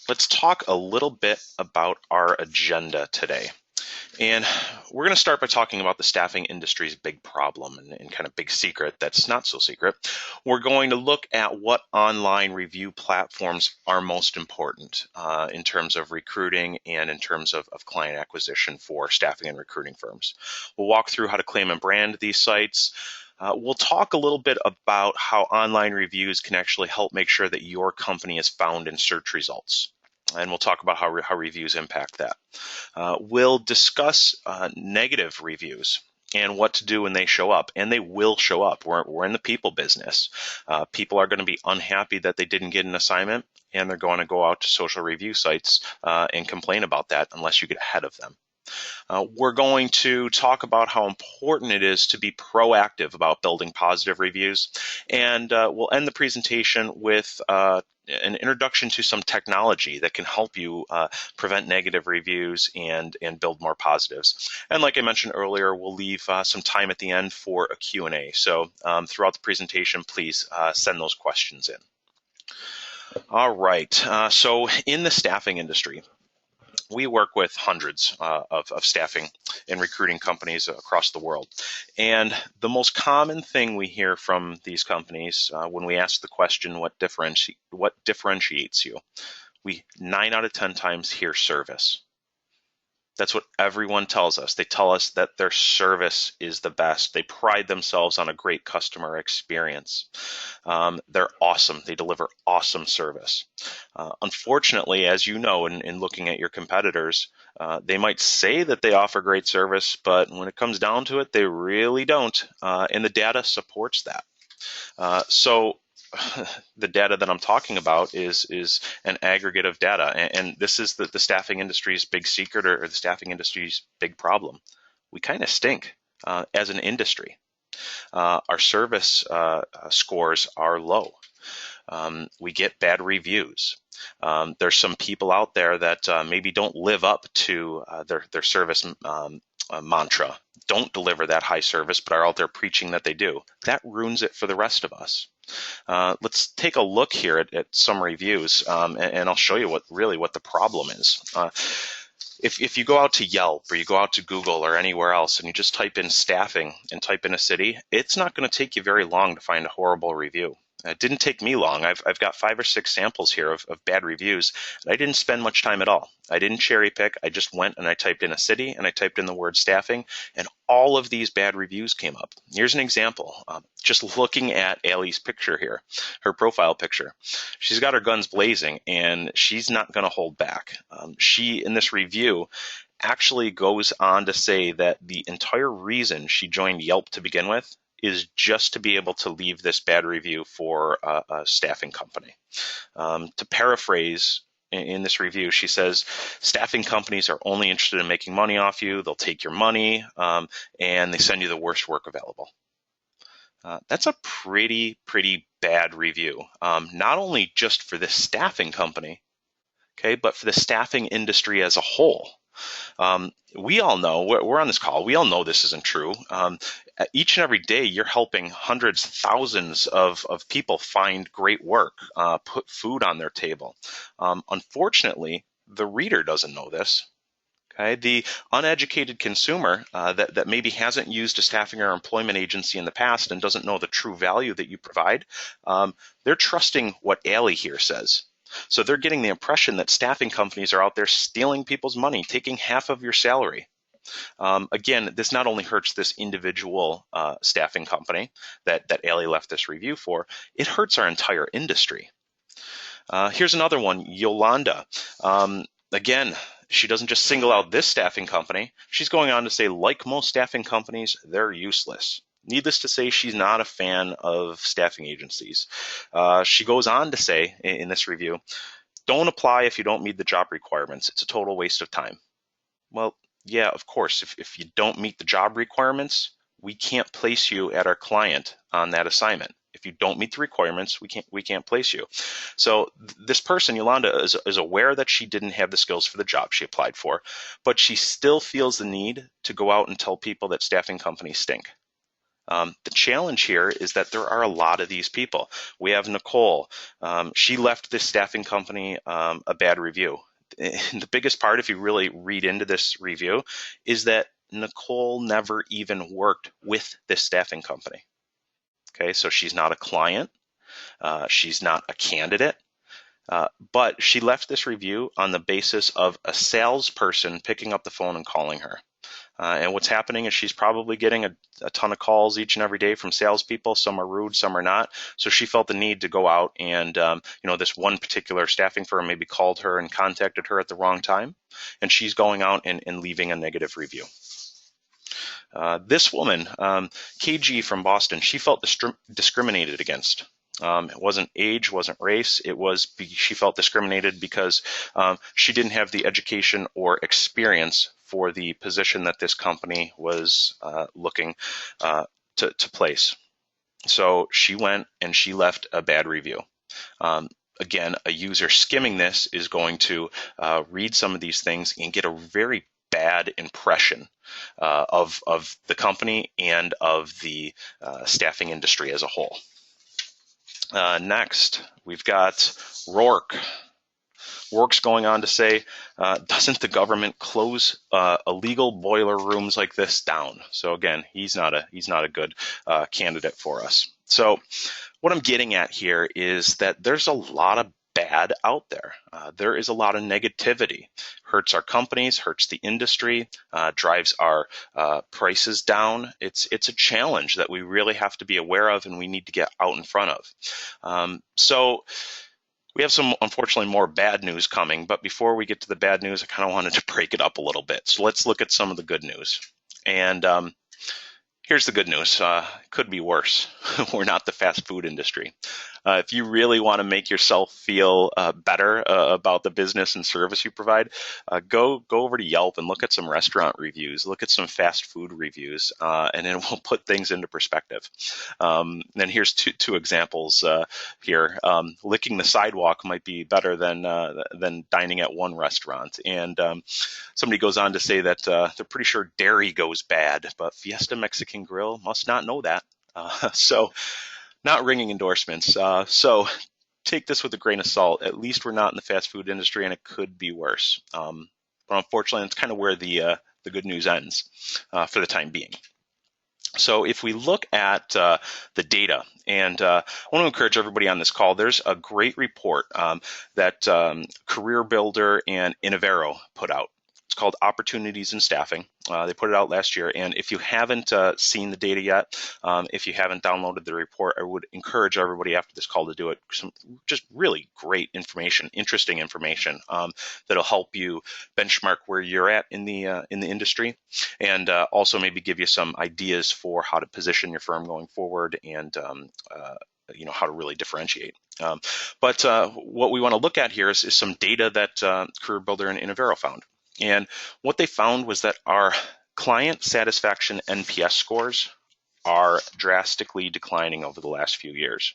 let's talk a little bit about our agenda today. And we're going to start by talking about the staffing industry's big problem and kind of big secret that's not so secret. We're going to look at what online review platforms are most important in terms of recruiting and in terms of client acquisition for staffing and recruiting firms. We'll walk through how to claim and brand these sites. We'll talk a little bit about how online reviews can actually help make sure that your company is found in search results. And we'll talk about how reviews impact that. We'll discuss negative reviews and what to do when they show up. And they will show up. We're in the people business. People are going to be unhappy that they didn't get an assignment, and they're going to go out to social review sites and complain about that unless you get ahead of them. We're going to talk about how important it is to be proactive about building positive reviews. And we'll end the presentation with an introduction to some technology that can help you prevent negative reviews and build more positives. And like I mentioned earlier, we'll leave some time at the end for a Q&A. So throughout the presentation, please send those questions in. All right, so in the staffing industry, we work with hundreds of staffing and recruiting companies across the world. And the most common thing we hear from these companies when we ask the question, what differentiates you? We 9 out of 10 times hear service. That's what everyone tells us. They tell us that their service is the best. They pride themselves on a great customer experience. They're awesome. They deliver awesome service. Unfortunately, as you know, in looking at your competitors, they might say that they offer great service, but when it comes down to it, they really don't. And the data supports that. So the data that I'm talking about is an aggregate of data. And this is the staffing industry's big secret or the staffing industry's big problem. We kind of stink as an industry. Our service scores are low. We get bad reviews. There's some people out there that maybe don't live up to their service mantra, don't deliver that high service, but are out there preaching that they do. That ruins it for the rest of us. Let's take a look here at some reviews, and I'll show you what the problem is. If you go out to Yelp or you go out to Google or anywhere else and you just type in staffing and type in a city, it's not going to take you very long to find a horrible review. It didn't take me long. I've got 5 or 6 samples here of bad reviews. And I didn't spend much time at all. I didn't cherry pick. I just went and I typed in a city and I typed in the word staffing, and all of these bad reviews came up. Here's an example. Just looking at Allie's picture here, her profile picture. She's got her guns blazing and she's not going to hold back. She, in this review, actually goes on to say that the entire reason she joined Yelp to begin with is just to be able to leave this bad review for a staffing company. To paraphrase in this review, she says, staffing companies are only interested in making money off you. They'll take your money, and they send you the worst work available. That's a pretty bad review, not only just for this staffing company, okay, but for the staffing industry as a whole. We all know, we're on this call, we all know this isn't true. Each and every day, you're helping hundreds, thousands of people find great work, put food on their table. Unfortunately, the reader doesn't know this. Okay, the uneducated consumer that maybe hasn't used a staffing or employment agency in the past and doesn't know the true value that you provide, they're trusting what Allie here says. So they're getting the impression that staffing companies are out there stealing people's money, taking half of your salary. Again, this not only hurts this individual staffing company that Allie left this review for, it hurts our entire industry. Here's another one, Yolanda. Again, she doesn't just single out this staffing company. She's going on to say, like most staffing companies, they're useless. Needless to say, she's not a fan of staffing agencies. She goes on to say in this review, don't apply if you don't meet the job requirements. It's a total waste of time. Well, yeah, of course. If you don't meet the job requirements, we can't place you at our client on that assignment. If you don't meet the requirements, we can't place you. So this person, Yolanda, is aware that she didn't have the skills for the job she applied for, but she still feels the need to go out and tell people that staffing companies stink. The challenge here is that there are a lot of these people. We have Nicole. She left this staffing company a bad review. The biggest part, if you really read into this review, is that Nicole never even worked with this staffing company. Okay, so she's not a client. She's not a candidate. But she left this review on the basis of a salesperson picking up the phone and calling her. And what's happening is she's probably getting a ton of calls each and every day from salespeople. Some are rude, some are not. So she felt the need to go out and, this one particular staffing firm maybe called her and contacted her at the wrong time. And she's going out and leaving a negative review. This woman, KG from Boston, she felt discriminated against. It wasn't age, wasn't race. She felt discriminated because she didn't have the education or experience for the position that this company was looking to place. So she went and she left a bad review. Again, a user skimming this is going to read some of these things and get a very bad impression of the company and of the staffing industry as a whole. Next, we've got Rourke. Rourke's going on to say, doesn't the government close illegal boiler rooms like this down? So again, he's not a good candidate for us. So what I'm getting at here is that there's a lot of bad out there. There is a lot of negativity. Hurts our companies, hurts the industry, drives our prices down. It's a challenge that we really have to be aware of and we need to get out in front of. So we have some, unfortunately, more bad news coming. But before we get to the bad news, I kind of wanted to break it up a little bit. So let's look at some of the good news. And here's the good news. Could be worse. We're not the fast food industry. If you really want to make yourself feel better about the business and service you provide, go over to Yelp and look at some restaurant reviews, look at some fast food reviews, and then we'll put things into perspective. And here's two examples here. Licking the sidewalk might be better than dining at one restaurant. And somebody goes on to say that they're pretty sure dairy goes bad, but Fiesta Mexican Grill must not know that. So not ringing endorsements. So take this with a grain of salt. At least we're not in the fast food industry, and it could be worse. But unfortunately, it's kind of where the good news ends for the time being. So if we look at the data, and I want to encourage everybody on this call, there's a great report that Career Builder and Innovero put out. It's called Opportunities in Staffing. They put it out last year. And if you haven't seen the data yet, if you haven't downloaded the report, I would encourage everybody after this call to do it. Some just really great information, interesting information that'll help you benchmark where you're at in the industry, and also maybe give you some ideas for how to position your firm going forward and how to really differentiate. But what we want to look at here is some data that Career Builder and Innovero found. And what they found was that our client satisfaction NPS scores are drastically declining over the last few years.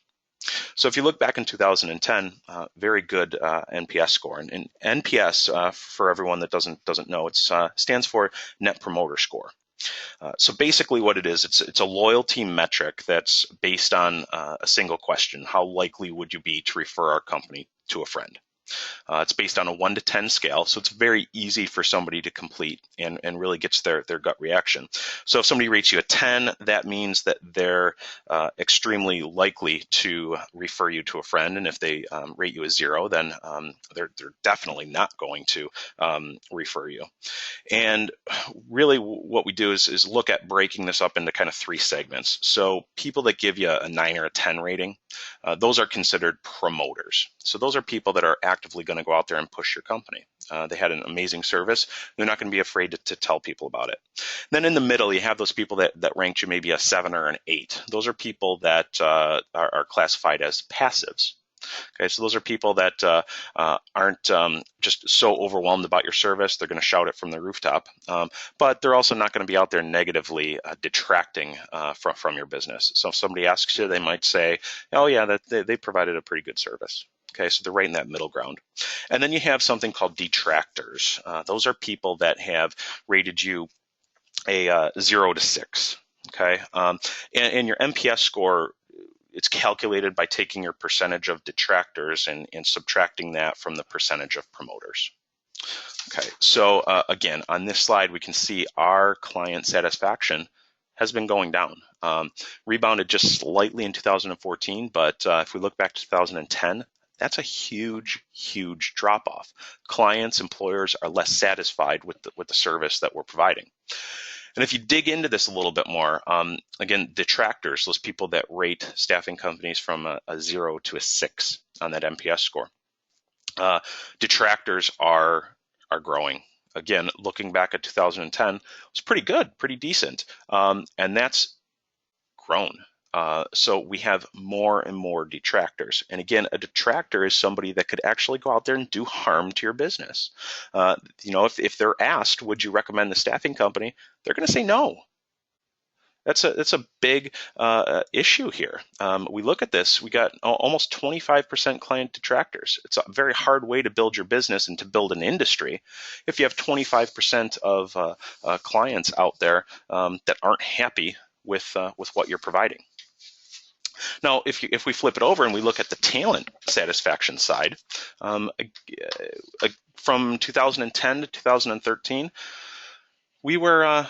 So if you look back in 2010, very good NPS score. And NPS, for everyone that doesn't know, it stands for Net Promoter Score. So basically what it is, it's a loyalty metric that's based on a single question. How likely would you be to refer our company to a friend? It's based on a 1 to 10 scale, so it's very easy for somebody to complete and really gets their gut reaction. So if somebody rates you a 10, that means that they're extremely likely to refer you to a friend. And if they rate you a 0, then they're definitely not going to refer you. And really what we do is look at breaking this up into kind of 3 segments. So people that give you a 9 or a 10 rating, those are considered promoters. So those are people that are actively going to go out there and push your company. They had an amazing service. They're not going to be afraid to tell people about it. Then in the middle, you have those people that ranked you maybe a 7 or an 8. Those are people that are classified as passives. Okay, so those are people that aren't just so overwhelmed about your service, they're going to shout it from the rooftop, but they're also not going to be out there negatively detracting from your business. So if somebody asks you, they might say, oh yeah, they provided a pretty good service. Okay, so they're right in that middle ground. And then you have something called detractors. Those are people that have rated you a 0 to 6. Okay, and your NPS score, it's calculated by taking your percentage of detractors and subtracting that from the percentage of promoters. Okay, so again, on this slide, we can see our client satisfaction has been going down. Rebounded just slightly in 2014, but if we look back to 2010, that's a huge, huge drop off. Clients, employers are less satisfied with the service that we're providing. And if you dig into this a little bit more, again, detractors, those people that rate staffing companies from a 0 to a 6 on that NPS score, detractors are growing. Again, looking back at 2010, it was pretty good, pretty decent, and that's grown. So we have more and more detractors. And again, a detractor is somebody that could actually go out there and do harm to your business. If they're asked, would you recommend the staffing company? They're going to say no. That's a big issue here. We look at this, we got almost 25% client detractors. It's a very hard way to build your business and to build an industry if you have 25% of clients out there that aren't happy with what you're providing. Now, if we flip it over and we look at the talent satisfaction side, from 2010 to 2013, we were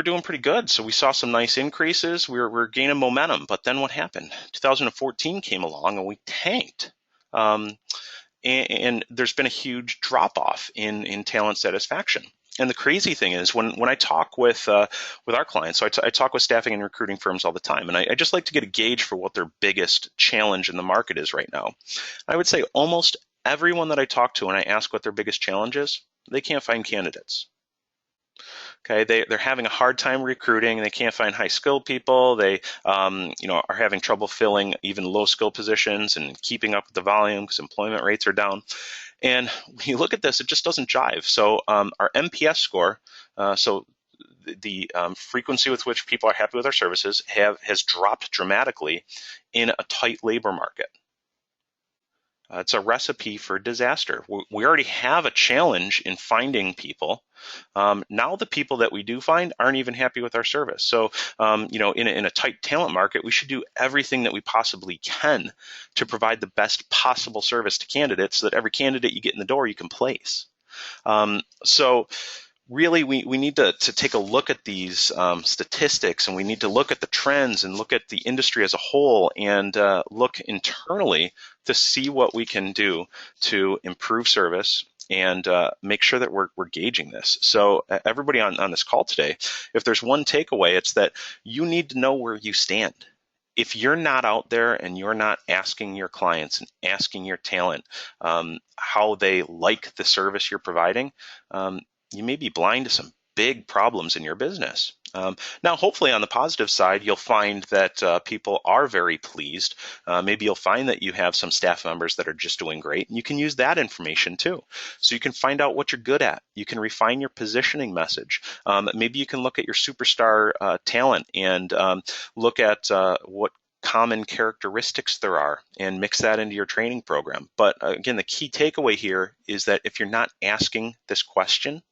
doing pretty good. So we saw some nice increases. We were gaining momentum. But then what happened? 2014 came along and we tanked. And there's been a huge drop off in talent satisfaction. And the crazy thing is when I talk with our clients, so I talk with staffing and recruiting firms all the time, and I just like to get a gauge for what their biggest challenge in the market is right now. I would say almost everyone that I talk to and I ask what their biggest challenge is, they can't find candidates. Okay, they're having a hard time recruiting. They can't find high-skilled people. They are having trouble filling even low-skilled positions and keeping up with the volume because employment rates are down. And when you look at this, it just doesn't jive. So our NPS score, so the frequency with which people are happy with our services, has dropped dramatically in a tight labor market. It's a recipe for disaster. We already have a challenge in finding people. Now the people that we do find aren't even happy with our service. So, in a tight talent market, we should do everything that we possibly can to provide the best possible service to candidates so that every candidate you get in the door, you can place. So really, we need to take a look at these statistics, and we need to look at the trends and look at the industry as a whole and look internally to see what we can do to improve service and make sure that we're gauging this. So everybody on this call today, if there's one takeaway, it's that you need to know where you stand. If you're not out there and you're not asking your clients and asking your talent how they like the service you're providing, you may be blind to some big problems in your business. Now, hopefully on the positive side, you'll find that people are very pleased. Maybe you'll find that you have some staff members that are just doing great, and you can use that information too. So you can find out what you're good at. You can refine your positioning message. Maybe you can look at your superstar talent and look at what common characteristics there are and mix that into your training program. But again, the key takeaway here is that if you're not asking this question,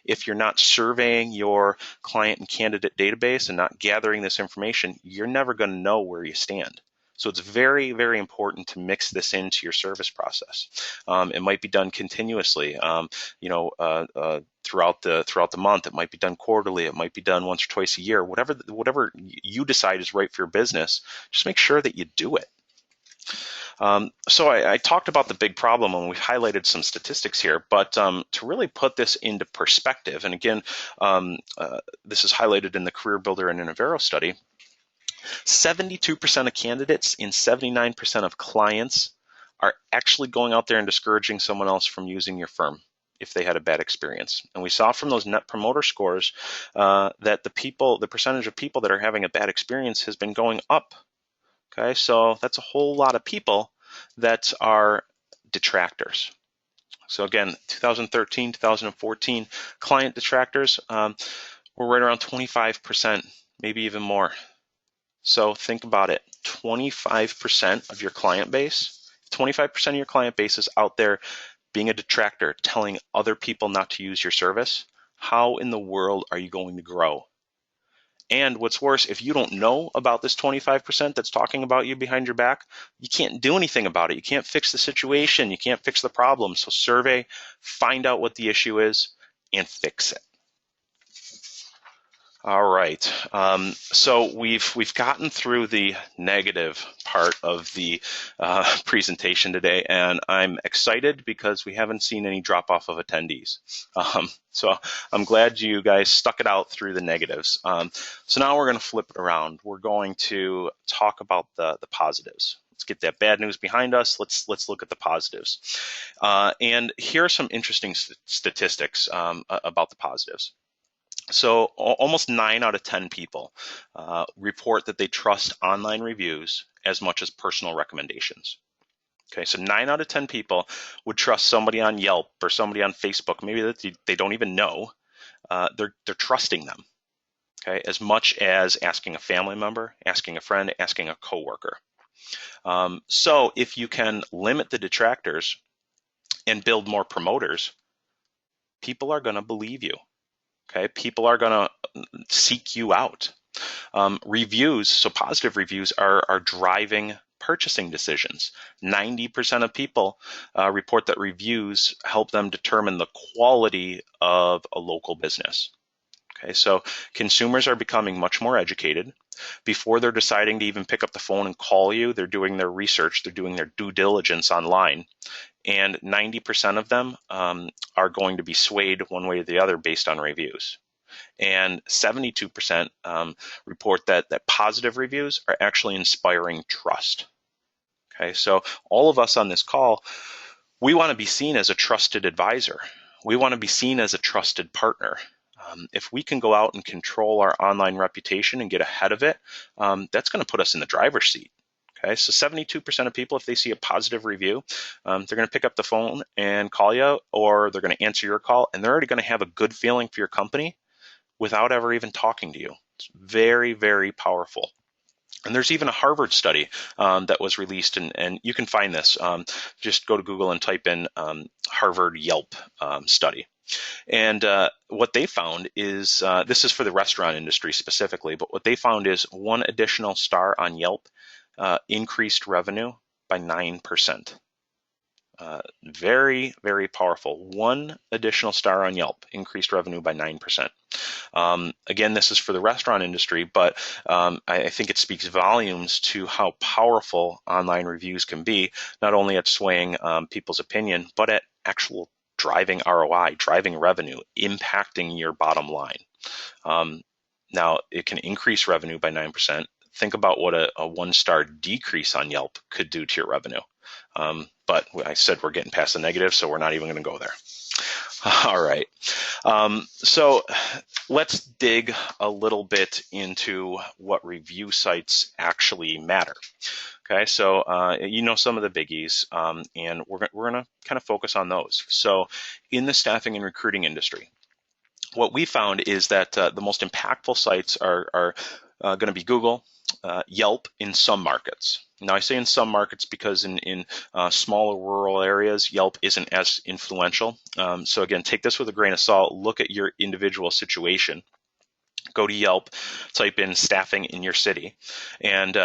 if you're not surveying your client and candidate database and not gathering this information, you're never going to know where you stand. So it's very, very important to mix this into your service process. It might be done continuously, throughout the month. It might be done quarterly. It might be done once or twice a year. Whatever you decide is right for your business, just make sure that you do it. So I talked about the big problem, and we've highlighted some statistics here, but to really put this into perspective, and again, this is highlighted in the Career Builder and Innovero study, 72% of candidates and 79% of clients are actually going out there and discouraging someone else from using your firm if they had a bad experience. And we saw from those net promoter scores that the percentage of people that are having a bad experience has been going up. Okay, so that's a whole lot of people that are detractors. So again, 2013, 2014, client detractors were right around 25%, maybe even more. So think about it, 25% of your client base, 25% of your client base is out there being a detractor, telling other people not to use your service. How in the world are you going to grow? And what's worse, if you don't know about this 25% that's talking about you behind your back, you can't do anything about it. You can't fix the situation. You can't fix the problem. So survey, find out what the issue is, and fix it. All right. So we've gotten through the negative part of the presentation today, and I'm excited because we haven't seen any drop off of attendees. So I'm glad you guys stuck it out through the negatives. So now we're going to flip it around. We're going to talk about the positives. Let's get that bad news behind us. Let's look at the positives. And here are some interesting statistics about the positives. So almost 9 out of 10 people report that they trust online reviews as much as personal recommendations. Okay, so 9 out of 10 people would trust somebody on Yelp or somebody on Facebook, maybe that they don't even know. They're trusting them, okay, as much as asking a family member, asking a friend, asking a coworker. So if you can limit the detractors and build more promoters, people are going to believe you. Okay, people are going to seek you out. Reviews, so positive reviews are driving purchasing decisions. 90% of people report that reviews help them determine the quality of a local business. Okay, so consumers are becoming much more educated. Before they're deciding to even pick up the phone and call you, they're doing their research, they're doing their due diligence online. And 90% of them are going to be swayed one way or the other based on reviews. And 72% report that positive reviews are actually inspiring trust. Okay, so all of us on this call, we want to be seen as a trusted advisor. We want to be seen as a trusted partner. If we can go out and control our online reputation and get ahead of it, that's going to put us in the driver's seat. Okay, so 72% of people, if they see a positive review, they're going to pick up the phone and call you, or they're going to answer your call, and they're already going to have a good feeling for your company without ever even talking to you. It's very, very powerful. And there's even a Harvard study that was released, and you can find this. Just go to Google and type in Harvard Yelp study. And what they found is, this is for the restaurant industry specifically, but what they found is one additional star on Yelp increased revenue by 9%. Very, very powerful. One additional star on Yelp increased revenue by 9%. Again, this is for the restaurant industry, but I think it speaks volumes to how powerful online reviews can be, not only at swaying people's opinion, but at actual driving ROI, driving revenue, impacting your bottom line. Now, it can increase revenue by 9%. Think about what a 1-star decrease on Yelp could do to your revenue. But I said we're getting past the negative, so we're not even going to go there. All right. So let's dig a little bit into what review sites actually matter. Okay, so you know some of the biggies, and we're going to kind of focus on those. So in the staffing and recruiting industry, what we found is that the most impactful sites are going to be Google, Yelp in some markets. Now I say in some markets because in smaller rural areas, Yelp isn't as influential. So again, take this with a grain of salt. Look at your individual situation. Go to Yelp, type in staffing in your city, and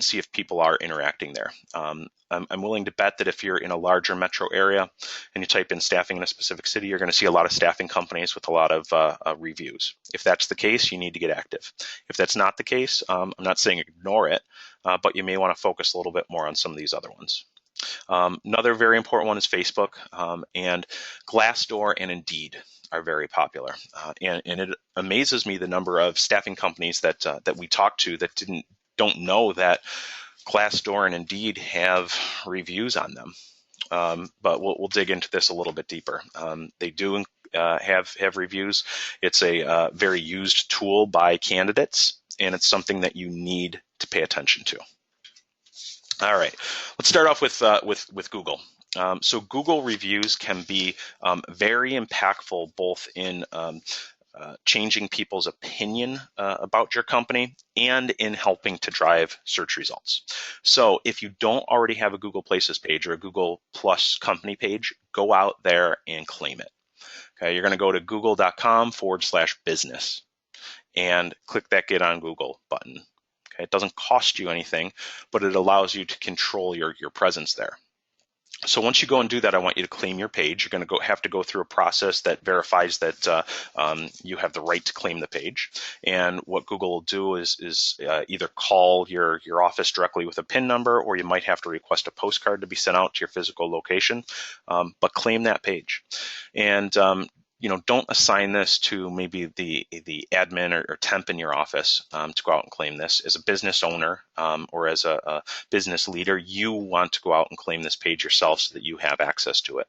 see if people are interacting there. I'm willing to bet that if you're in a larger metro area and you type in staffing in a specific city, you're going to see a lot of staffing companies with a lot of reviews. If that's the case, you need to get active. If that's not the case, I'm not saying ignore it, but you may want to focus a little bit more on some of these other ones. Another very important one is Facebook, and Glassdoor and Indeed are very popular. And it amazes me the number of staffing companies that we talk to that don't know that Glassdoor and Indeed have reviews on them. But we'll dig into this a little bit deeper. They do have reviews. It's a very used tool by candidates, and it's something that you need to pay attention to. All right, let's start off with Google. So Google reviews can be very impactful, both in changing people's opinion about your company and in helping to drive search results. So if you don't already have a Google Places page or a Google Plus company page, go out there and claim it. Okay, you're going to go to google.com/business. and click that Get on Google button. Okay, it doesn't cost you anything, but it allows you to control your presence there. So once you go and do that, I want you to claim your page. You're going to have to go through a process that verifies that you have the right to claim the page. And what Google will do is either call your office directly with a PIN number, or you might have to request a postcard to be sent out to your physical location. But claim that page. And don't assign this to maybe the admin or temp in your office to go out and claim this. As a business owner or as a business leader, you want to go out and claim this page yourself so that you have access to it.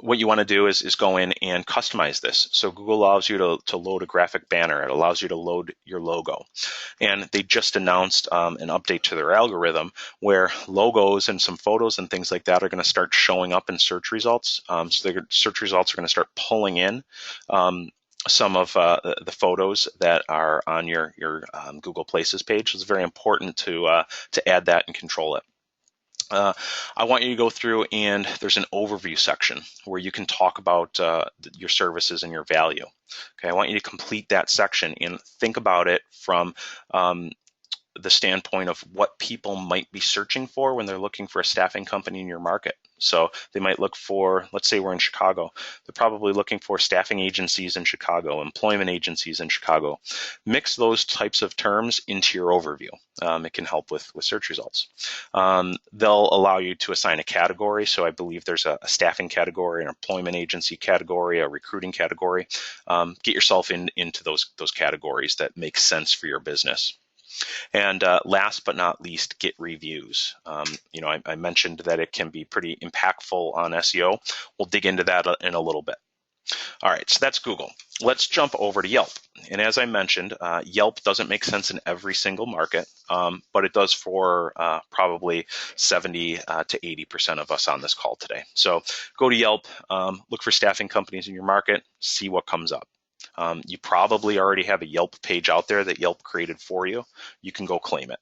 What you want to do is go in and customize this. So Google allows you to load a graphic banner. It allows you to load your logo. And they just announced an update to their algorithm where logos and some photos and things like that are going to start showing up in search results. So the search results are going to start pulling in some of the photos that are on your Google Places page. It's very important to add that and control it. I want you to go through, and there's an overview section where you can talk about your services and your value. Okay, I want you to complete that section and think about it from the standpoint of what people might be searching for when they're looking for a staffing company in your market. So they might look for, let's say we're in Chicago, they're probably looking for staffing agencies in Chicago, employment agencies in Chicago. Mix those types of terms into your overview. It can help with search results. They'll allow you to assign a category. So I believe there's a staffing category, an employment agency category, a recruiting category. Get yourself into those categories that make sense for your business. And last but not least, get reviews. I mentioned that it can be pretty impactful on SEO. We'll dig into that in a little bit. All right, so that's Google. Let's jump over to Yelp. And as I mentioned, Yelp doesn't make sense in every single market, but it does for probably 70 to 80% of us on this call today. So go to Yelp, look for staffing companies in your market, see what comes up. You probably already have a Yelp page out there that Yelp created for you. You can go claim it.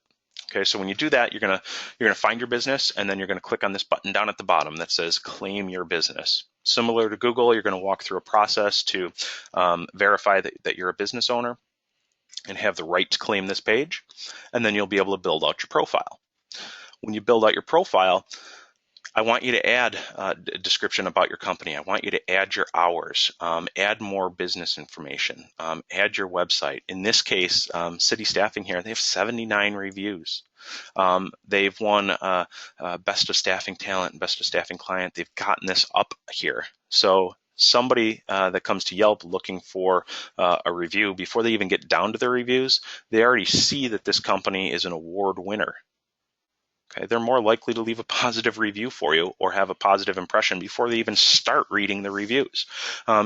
Okay, so when you do that, you're gonna find your business, and then you're gonna click on this button down at the bottom that says Claim Your Business. Similar to Google, you're gonna walk through a process to verify that you're a business owner and have the right to claim this page, and then you'll be able to build out your profile. When you build out your profile, I want you to add a description about your company. I want you to add your hours, add more business information, add your website. In this case, City Staffing here, they have 79 reviews. They've won Best of Staffing Talent and Best of Staffing Client. They've gotten this up here. So somebody that comes to Yelp looking for a review, before they even get down to their reviews, they already see that this company is an award winner. Okay, they're more likely to leave a positive review for you or have a positive impression before they even start reading the reviews.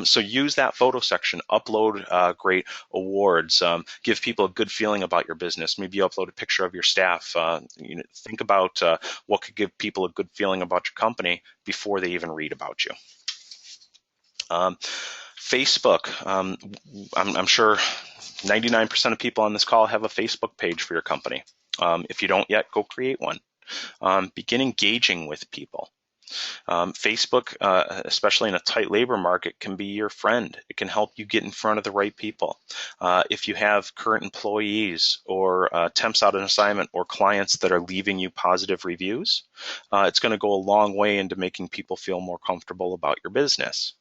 So use that photo section, upload great awards, give people a good feeling about your business. Maybe you upload a picture of your staff. Think about what could give people a good feeling about your company before they even read about you. Facebook, I'm sure 99% of people on this call have a Facebook page for your company. If you don't yet, go create one. Begin engaging with people. Facebook, especially in a tight labor market, can be your friend. It can help you get in front of the right people. If you have current employees or temps out on assignment or clients that are leaving you positive reviews, it's going to go a long way into making people feel more comfortable about your business.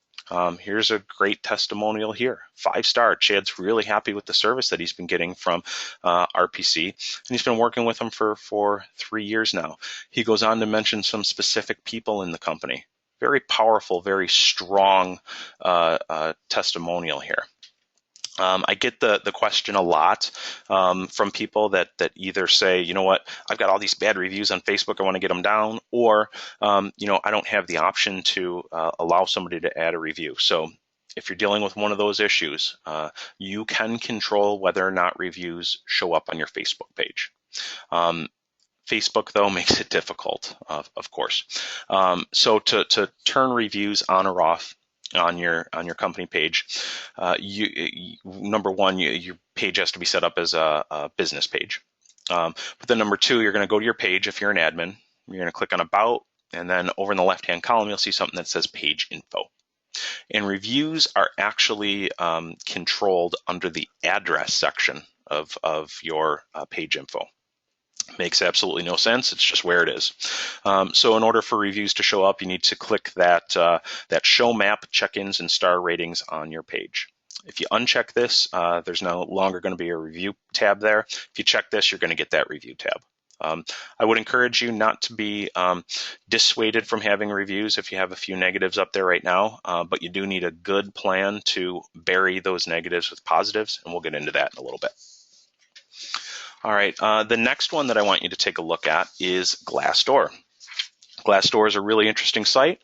Here's a great testimonial here. 5-star. Chad's really happy with the service that he's been getting from RPC, and he's been working with them for 3 years now. He goes on to mention some specific people in the company. Very powerful, very strong testimonial here. I get the question a lot from people that either say, you know what, I've got all these bad reviews on Facebook, I want to get them down, or, I don't have the option to allow somebody to add a review. So if you're dealing with one of those issues, you can control whether or not reviews show up on your Facebook page. Facebook, though, makes it difficult, of course. So to turn reviews on or off on your company page, number one, your page has to be set up as a business page. But then number two, you're going to go to your page if you're an admin. You're going to click on About, and then over in the left-hand column, you'll see something that says Page Info. And reviews are actually controlled under the address section of your page info. Makes absolutely no sense. It's just where it is. So in order for reviews to show up, you need to click that show map check-ins and star ratings on your page. If you uncheck this, there's no longer going to be a review tab there. If you check this, you're going to get that review tab. I would encourage you not to be dissuaded from having reviews if you have a few negatives up there right now, but you do need a good plan to bury those negatives with positives, and we'll get into that in a little bit. All right, the next one that I want you to take a look at is Glassdoor. Glassdoor is a really interesting site.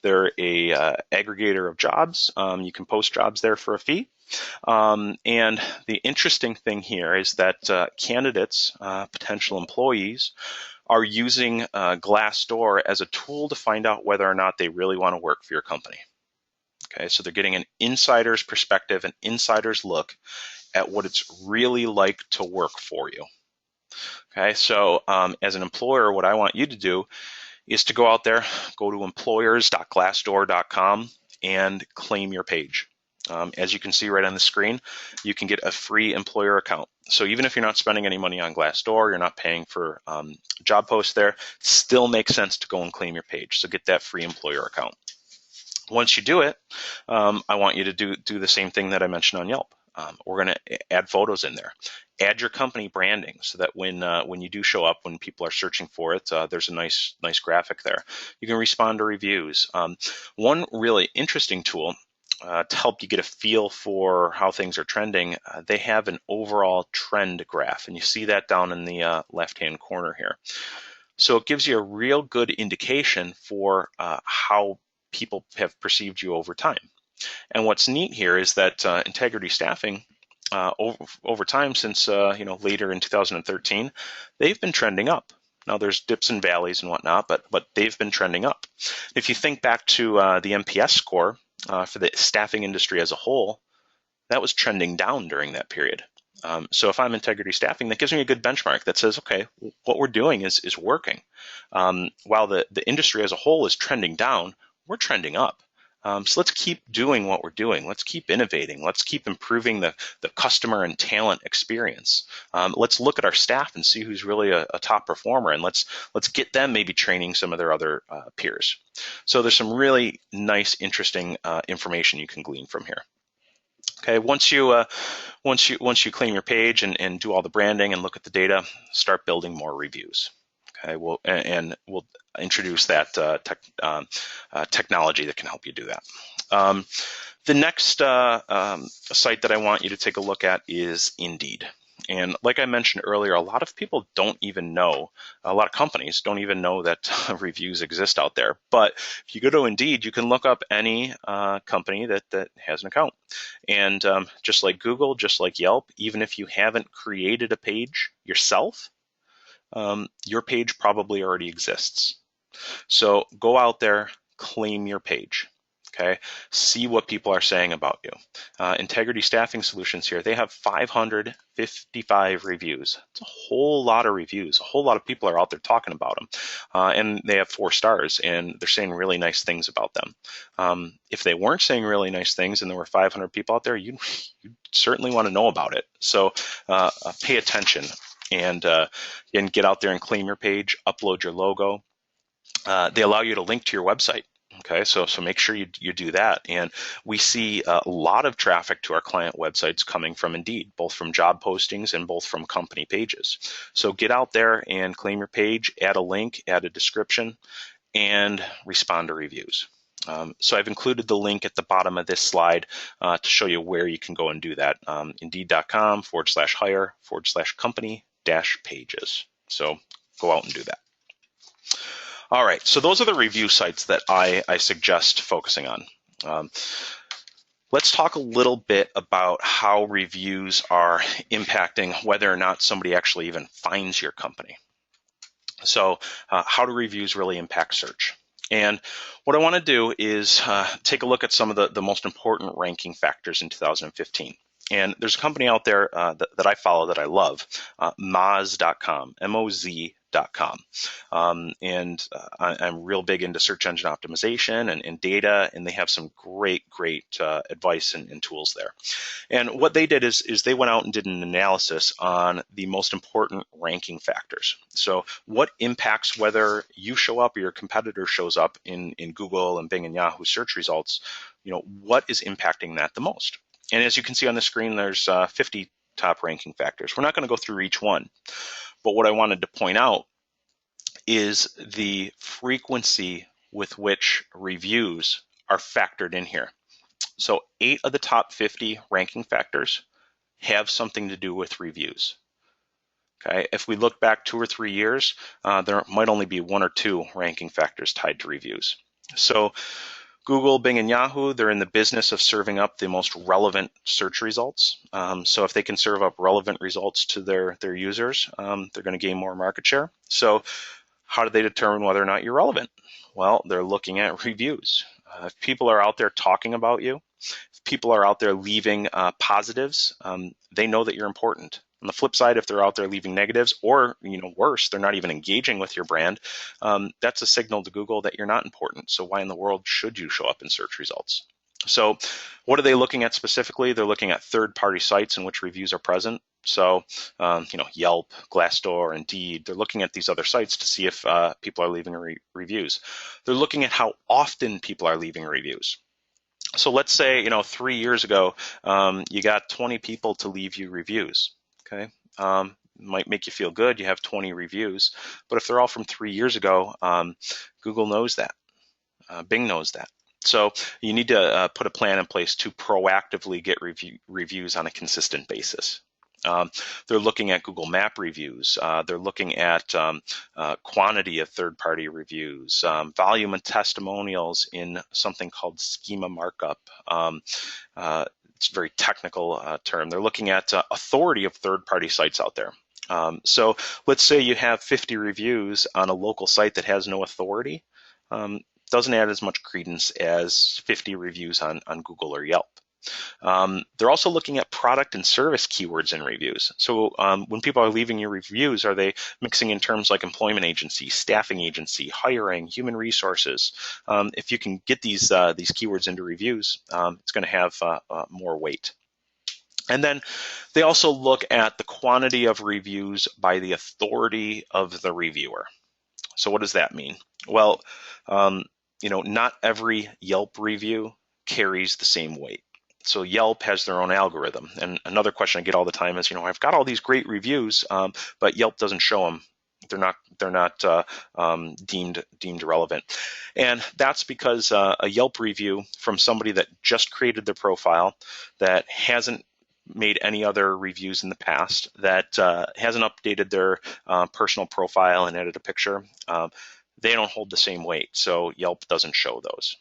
They're a aggregator of jobs. You can post jobs there for a fee. And the interesting thing here is that candidates, potential employees, are using Glassdoor as a tool to find out whether or not they really want to work for your company. Okay, so they're getting an insider's perspective, an insider's look at what it's really like to work for you. Okay, so as an employer, what I want you to do is to go out there, go to employers.glassdoor.com and claim your page. As you can see right on the screen, you can get a free employer account. So even if you're not spending any money on Glassdoor, you're not paying for job posts there, it still makes sense to go and claim your page. So get that free employer account. Once you do it, I want you to do the same thing that I mentioned on Yelp. We're going to add photos in there. Add your company branding so that when you do show up, when people are searching for it, there's a nice graphic there. You can respond to reviews. One really interesting tool to help you get a feel for how things are trending, they have an overall trend graph, and you see that down in the left-hand corner here. So it gives you a real good indication for how people have perceived you over time. And what's neat here is that Integrity Staffing, over time since later in 2013, they've been trending up. Now there's dips and valleys and whatnot, but they've been trending up. If you think back to the NPS score for the staffing industry as a whole, that was trending down during that period. So if I'm Integrity Staffing, that gives me a good benchmark that says, okay, what we're doing is working. While the industry as a whole is trending down, we're trending up. So let's keep doing what we're doing. Let's keep innovating. Let's keep improving the customer and talent experience. Let's look at our staff and see who's really a top performer, and let's get them maybe training some of their other peers. So there's some really nice, interesting information you can glean from here. Okay, once you claim your page and do all the branding and look at the data, start building more reviews. Okay, we'll introduce that technology that can help you do that. The next site that I want you to take a look at is Indeed. And like I mentioned earlier, a lot of people don't even know, a lot of companies don't even know that reviews exist out there. But if you go to Indeed, you can look up any company that has an account. And just like Google, just like Yelp, even if you haven't created a page yourself, your page probably already exists. So go out there, claim your page. Okay, see what people are saying about you. Integrity Staffing Solutions here, they have 555 reviews. It's a whole lot of reviews. A whole lot of people are out there talking about them. And they have 4 stars, and they're saying really nice things about them. If they weren't saying really nice things and there were 500 people out there, you'd certainly want to know about it. So pay attention and get out there and claim your page, upload your logo. They allow you to link to your website. Okay, so make sure you do that. And we see a lot of traffic to our client websites coming from Indeed, both from job postings and both from company pages. So get out there and claim your page, add a link, add a description, and respond to reviews. So I've included the link at the bottom of this slide to show you where you can go and do that. Indeed.com/hire/company-pages. So go out and do that. All right, so those are the review sites that I suggest focusing on. Let's talk a little bit about how reviews are impacting whether or not somebody actually even finds your company. So how do reviews really impact search? And what I want to do is take a look at some of the most important ranking factors in 2015. And there's a company out there that I follow that I love, Moz.com, M-O-Z.com. I'm real big into search engine optimization and data, and they have some great advice and tools there. And what they did is they went out and did an analysis on the most important ranking factors. So what impacts whether you show up or your competitor shows up in Google and Bing and Yahoo search results? What is impacting that the most? And as you can see on the screen, there's 50 top ranking factors. We're not going to go through each one, but what I wanted to point out is the frequency with which reviews are factored in here. So 8 of the top 50 ranking factors have something to do with reviews. Okay, if we look back 2 or 3 years, there might only be 1 or 2 ranking factors tied to reviews. So Google, Bing, and Yahoo, they're in the business of serving up the most relevant search results. So if they can serve up relevant results to their users, they're going to gain more market share. So how do they determine whether or not you're relevant? Well, they're looking at reviews. If people are out there talking about you, if people are out there leaving positives, they know that you're important. On the flip side, if they're out there leaving negatives, or worse, they're not even engaging with your brand, that's a signal to Google that you're not important. So why in the world should you show up in search results? So what are they looking at specifically? They're looking at third-party sites in which reviews are present. So Yelp, Glassdoor, Indeed, they're looking at these other sites to see if people are leaving reviews. They're looking at how often people are leaving reviews. So let's say 3 years ago, you got 20 people to leave you reviews. Okay, might make you feel good. You have 20 reviews, but if they're all from 3 years ago, Google knows that. Bing knows that. So you need to put a plan in place to proactively get reviews on a consistent basis. They're looking at Google Map reviews. They're looking at quantity of third-party reviews, volume and testimonials in something called schema markup. It's a very technical term. They're looking at authority of third-party sites out there. So let's say you have 50 reviews on a local site that has no authority. Doesn't add as much credence as 50 reviews on Google or Yelp. They're also looking at product and service keywords in reviews. So when people are leaving your reviews, are they mixing in terms like employment agency, staffing agency, hiring, human resources? If you can get these keywords into reviews, it's going to have more weight. And then they also look at the quantity of reviews by the authority of the reviewer. So what does that mean? Well, not every Yelp review carries the same weight. So Yelp has their own algorithm. And another question I get all the time is, I've got all these great reviews, but Yelp doesn't show them. They're not deemed relevant. And that's because a Yelp review from somebody that just created their profile, that hasn't made any other reviews in the past, that hasn't updated their personal profile and added a picture, they don't hold the same weight. So Yelp doesn't show those.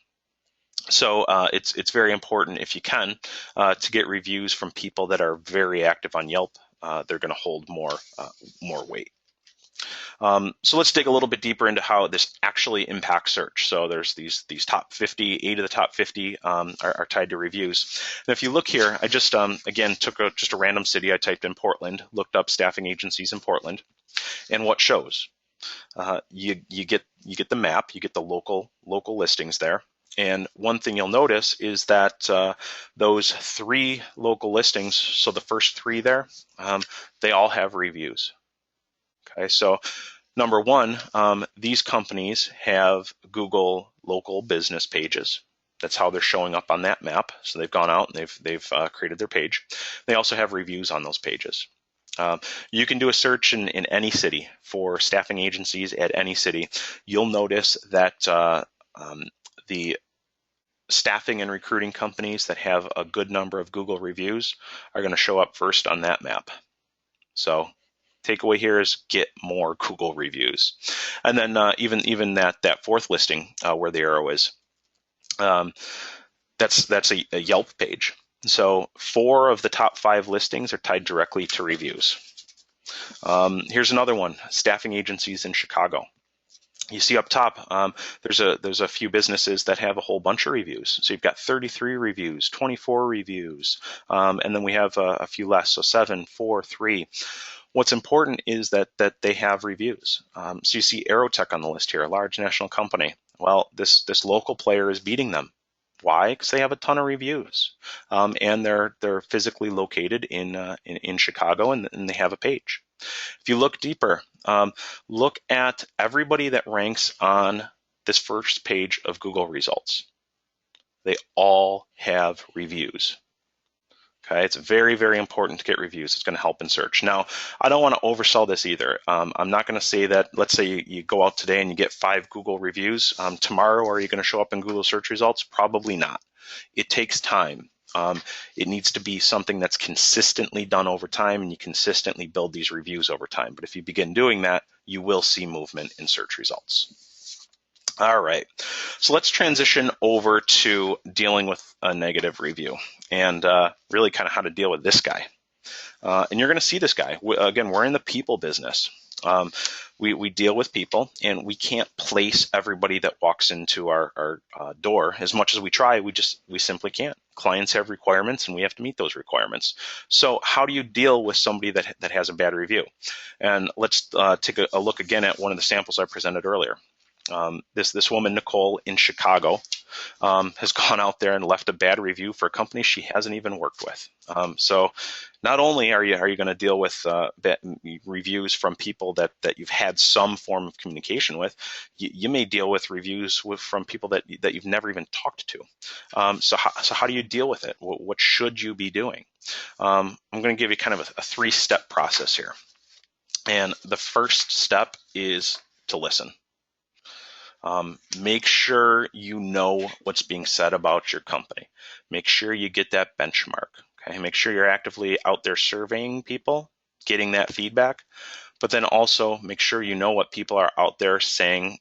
So it's very important, if you can, to get reviews from people that are very active on Yelp. They're going to hold more weight. So let's dig a little bit deeper into how this actually impacts search. So there's these top 50, 8 of the top 50 are tied to reviews. And if you look here, I just again took just a random city. I typed in Portland, looked up staffing agencies in Portland, and what shows? You get the map, you get the local listings there. And one thing you'll notice is that those 3 local listings, so the first 3 there, they all have reviews. Okay, so number 1, these companies have Google local business pages. That's how they're showing up on that map. So they've gone out and they've created their page. They also have reviews on those pages. You can do a search in any city for staffing agencies at any city. You'll notice that the staffing and recruiting companies that have a good number of Google reviews are going to show up first on that map. So takeaway here is get more Google reviews. And then even that 4th listing where the arrow is, that's a Yelp page. So 4 of the top 5 listings are tied directly to reviews. Here's another one, staffing agencies in Chicago. You see up top, there's a few businesses that have a whole bunch of reviews. So you've got 33 reviews, 24 reviews, and then we have a few less, so 7, 4, 3. What's important is that they have reviews. So you see Aerotech on the list here, a large national company. Well, this local player is beating them. Why? Because they have a ton of reviews, and they're physically located in Chicago, and they have a page. If you look deeper, look at everybody that ranks on this first page of Google results. They all have reviews. Okay, it's very, very important to get reviews. It's going to help in search. Now, I don't want to oversell this either. I'm not going to say that, let's say you go out today and you get 5 Google reviews. Tomorrow, are you going to show up in Google search results? Probably not. It takes time. It needs to be something that's consistently done over time, and you consistently build these reviews over time. But if you begin doing that, you will see movement in search results. All right, so let's transition over to dealing with a negative review and really kind of how to deal with this guy. And you're going to see this guy. Again, we're in the people business. We deal with people, and we can't place everybody that walks into our door. As much as we try, we simply can't. Clients have requirements, and we have to meet those requirements. So how do you deal with somebody that has a bad review? And let's take a look again at one of the samples I presented earlier. This woman, Nicole, in Chicago, has gone out there and left a bad review for a company she hasn't even worked with. So not only are you going to deal with reviews from people that you've had some form of communication with, you may deal with reviews from people that you've never even talked to. So how do you deal with it? What should you be doing? I'm going to give you kind of a 3-step process here. And the first step is to listen. Make sure you know what's being said about your company. Make sure you get that benchmark. Okay, make sure you're actively out there surveying people, getting that feedback, but then also make sure you know what people are out there saying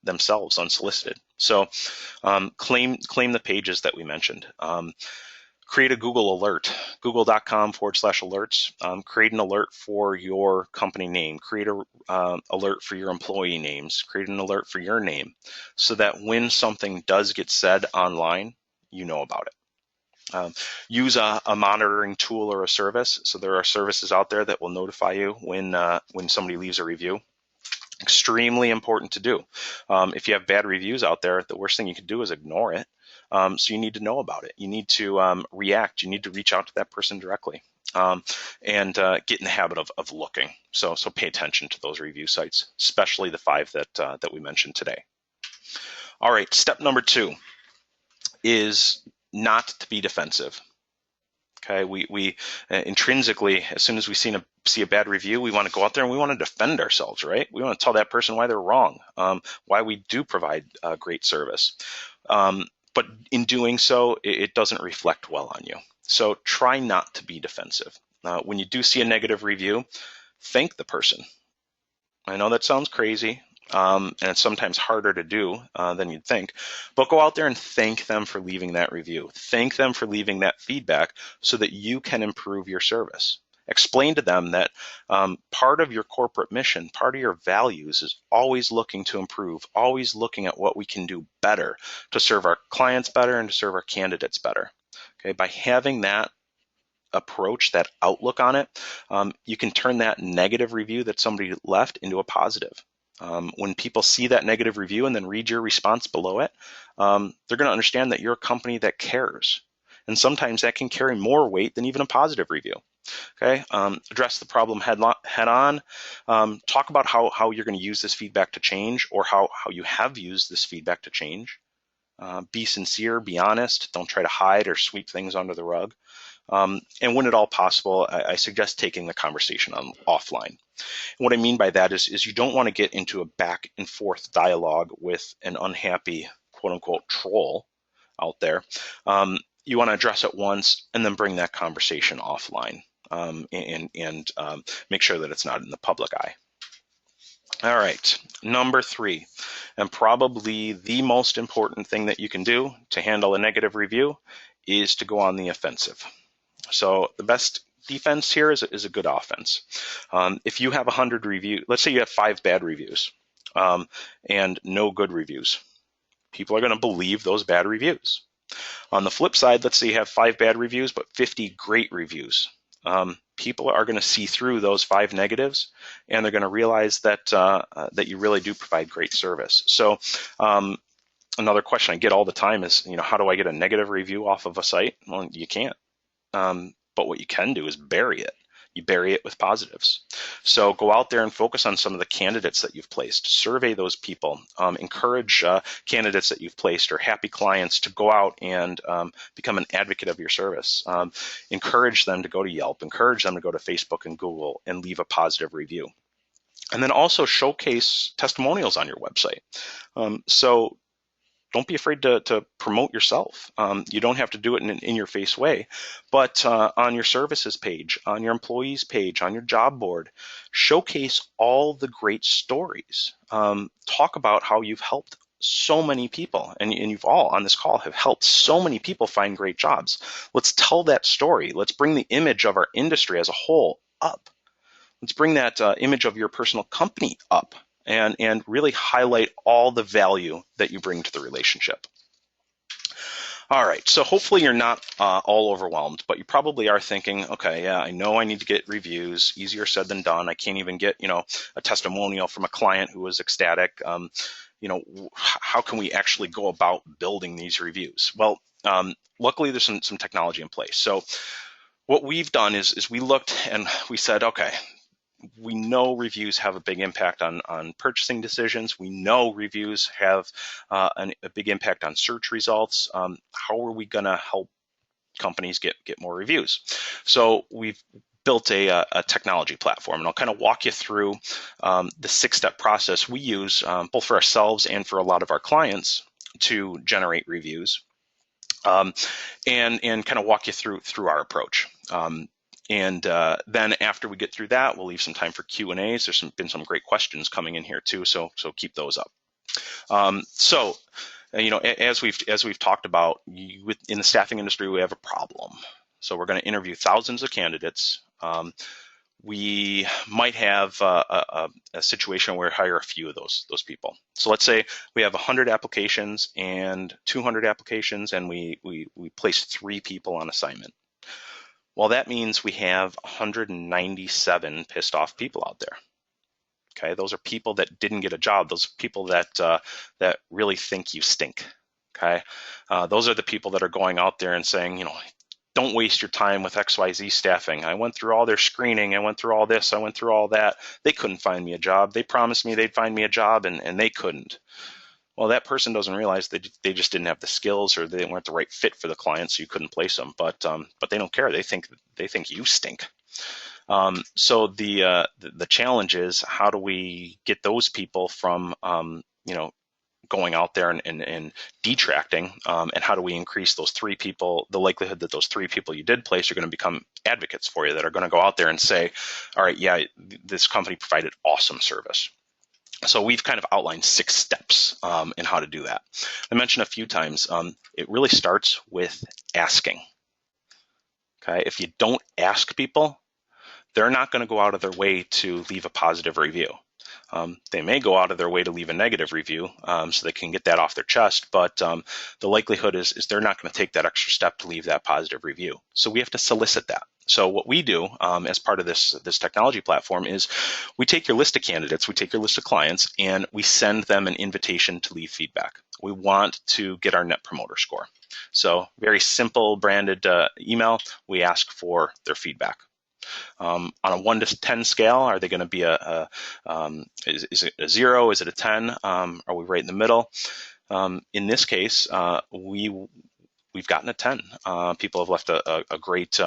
themselves unsolicited. So claim the pages that we mentioned. Create a Google alert, google.com/alerts. Create an alert for your company name. Create an alert for your employee names. Create an alert for your name so that when something does get said online, you know about it. Use a monitoring tool or a service. So there are services out there that will notify you when somebody leaves a review. Extremely important to do. If you have bad reviews out there, the worst thing you can do is ignore it. So you need to know about it. You need to react. You need to reach out to that person directly and get in the habit of looking. So pay attention to those review sites, especially the 5 that we mentioned today. All right, step number 2 is not to be defensive. Okay, we intrinsically, as soon as we see a bad review, we want to go out there and we want to defend ourselves, right? We want to tell that person why they're wrong, why we do provide great service. But in doing so, it doesn't reflect well on you. So try not to be defensive. When you do see a negative review, thank the person. I know that sounds crazy, and it's sometimes harder to do than you'd think, but go out there and thank them for leaving that review. Thank them for leaving that feedback so that you can improve your service. Explain to them that part of your corporate mission, part of your values is always looking to improve, always looking at what we can do better to serve our clients better and to serve our candidates better. Okay, by having that approach, that outlook on it, you can turn that negative review that somebody left into a positive. When people see that negative review and then read your response below it, they're going to understand that you're a company that cares. And sometimes that can carry more weight than even a positive review. Okay, address the problem head on. Talk about how you're going to use this feedback to change, or how you have used this feedback to change. Be sincere, be honest. Don't try to hide or sweep things under the rug. And when at all possible, I suggest taking the conversation offline. And what I mean by that is you don't want to get into a back and forth dialogue with an unhappy, quote unquote, troll out there. You want to address it once and then bring that conversation offline and make sure that it's not in the public eye. All right, number 3, and probably the most important thing that you can do to handle a negative review is to go on the offensive. So the best defense here is a good offense. If you have 100 reviews, let's say you have 5 bad reviews and no good reviews, people are going to believe those bad reviews. On the flip side, let's say you have 5 bad reviews but 50 great reviews. people are going to see through those 5 negatives, and they're going to realize that that you really do provide great service. So another question I get all the time is, how do I get a negative review off of a site? Well, you can't. But what you can do is bury it. You bury it with positives. So go out there and focus on some of the candidates that you've placed. Survey those people. Encourage candidates that you've placed or happy clients to go out and become an advocate of your service. Encourage them to go to Yelp. Encourage them to go to Facebook and Google and leave a positive review. And then also showcase testimonials on your website. So don't be afraid to promote yourself. You don't have to do it in an in-your-face way, but on your services page, on your employees page, on your job board, showcase all the great stories. Talk about how you've helped so many people, and you've all on this call have helped so many people find great jobs. Let's tell that story. Let's bring the image of our industry as a whole up. Let's bring that image of your personal company up. And really highlight all the value that you bring to the relationship. All right, so hopefully you're not all overwhelmed, but you probably are thinking, okay, yeah, I know I need to get reviews, easier said than done. I can't even get, a testimonial from a client who was ecstatic. How can we actually go about building these reviews? Well, luckily there's some technology in place. So what we've done is we looked and we said, okay, we know reviews have a big impact on purchasing decisions. We know reviews have a big impact on search results. How are we going to help companies get more reviews? So we've built a technology platform, and I'll kind of walk you through the 6-step process we use both for ourselves and for a lot of our clients to generate reviews, and kind of walk you through our approach. And then after we get through that, we'll leave some time for Q&As. There's been some great questions coming in here too, so keep those up. As we've talked about, in the staffing industry, we have a problem. So we're going to interview thousands of candidates. We might have a situation where we hire a few of those people. So let's say we have 100 applications and 200 applications, and we place 3 people on assignment. Well, that means we have 197 pissed off people out there. Okay, those are people that didn't get a job. Those are people that really think you stink. Okay, those are the people that are going out there and saying, don't waste your time with XYZ staffing. I went through all their screening. I went through all this. I went through all that. They couldn't find me a job. They promised me they'd find me a job, and they couldn't. Well, that person doesn't realize they just didn't have the skills, or they weren't the right fit for the client, so you couldn't place them. But they don't care. They think you stink. So the challenge is, how do we get those people from going out there and detracting, and how do we increase those 3 people, the likelihood that those 3 people you did place are going to become advocates for you, that are going to go out there and say, all right, yeah, this company provided awesome service. So we've kind of outlined 6 steps in how to do that. I mentioned a few times, it really starts with asking. Okay, if you don't ask people, they're not going to go out of their way to leave a positive review. They may go out of their way to leave a negative review so they can get that off their chest, but the likelihood is they're not going to take that extra step to leave that positive review. So we have to solicit that. So what we do as part of this technology platform is we take your list of candidates, we take your list of clients, and we send them an invitation to leave feedback. We want to get our Net Promoter Score. So very simple branded email, we ask for their feedback. On a 1 to 10 scale, are they going to be is it a 0? Is it a 10? Are we right in the middle? In this case, we've gotten a 10. People have left a great